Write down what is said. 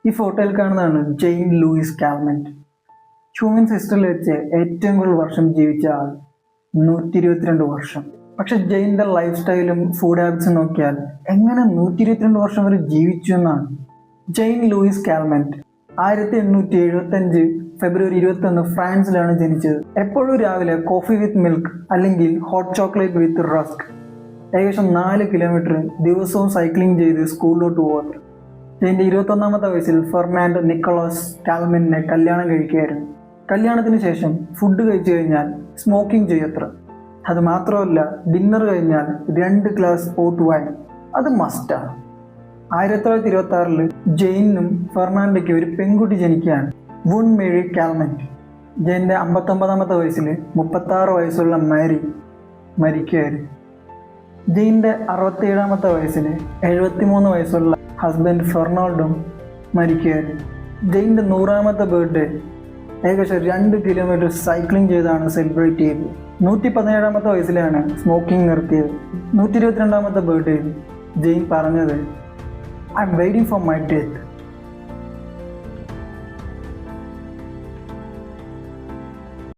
ഈ ഫോട്ടോയിൽ കാണുന്നതാണ് ജെയിൻ ലൂയിസ് കാൽമെന്റ്. ഹ്യൂമൻ ഹിസ്റ്ററിയിൽ വെച്ച് ഏറ്റവും കൂടുതൽ വർഷം ജീവിച്ച ആൾ, 122 വർഷം. പക്ഷെ ജെയിൻ്റെ ലൈഫ് സ്റ്റൈലും ഫുഡ് ഹാബിറ്റ്സും നോക്കിയാൽ എങ്ങനെ 122 വർഷം വരെ ജീവിച്ചു എന്നാണ്. ജെയിൻ ലൂയിസ് കാൽമെന്റ് 1875 ഫെബ്രുവരി 21 ഫ്രാൻസിലാണ് ജനിച്ചത്. എപ്പോഴും രാവിലെ കോഫി വിത്ത് മിൽക്ക് അല്ലെങ്കിൽ ഹോട്ട് ചോക്ലേറ്റ് വിത്ത് റസ്ക്. ഏകദേശം 4 കിലോമീറ്റർ ദിവസവും സൈക്ലിംഗ് ചെയ്ത് സ്കൂളിലോട്ട് പോകാറ്. ജെയിൻ്റെ 21ാമത്തെ വയസ്സിൽ ഫെർണാൻഡ് നിക്കോളാസ് കാൽമെന്റിനെ കല്യാണം കഴിക്കുകയായിരുന്നു. കല്യാണത്തിന് ശേഷം ഫുഡ് കഴിച്ചു കഴിഞ്ഞാൽ സ്മോക്കിംഗ് ചെയ്യത്ര. അത് മാത്രമല്ല, ഡിന്നർ കഴിഞ്ഞാൽ 2 ഗ്ലാസ് പോട്ട് വൈൻ അത് മസ്റ്റാണ്. 1926 ജെയിനും ഫെർണാൻഡയ്ക്ക് ഒരു പെൺകുട്ടി ജനിക്കുകയാണ്, വുൺ മേരി കാൽമെന്റ്. ജെയിൻ്റെ 59ാമത്തെ വയസ്സിൽ 36 വയസ്സുള്ള മാരി മരിക്കുകയായിരുന്നു. ജെയിൻ്റെ 67ാമത്തെ വയസ്സിൽ 73 വയസ്സുള്ള ഹസ്ബൻഡ് ഫെർണാൾഡും മരിക്കുകയായിരുന്നു. ജെയിൻ്റെ 100ാമത്തെ ബർത്ത്ഡേ ഏകദേശം 2 കിലോമീറ്റർ സൈക്ലിംഗ് ചെയ്താണ് സെലിബ്രേറ്റ് ചെയ്തത്. 117ാമത്തെ വയസ്സിലാണ് സ്മോക്കിംഗ് നിർത്തിയത്. 122ാമത്തെ ബർത്ത്ഡേയിൽ ജെയിൻ പറഞ്ഞത്, I M waiting for my death.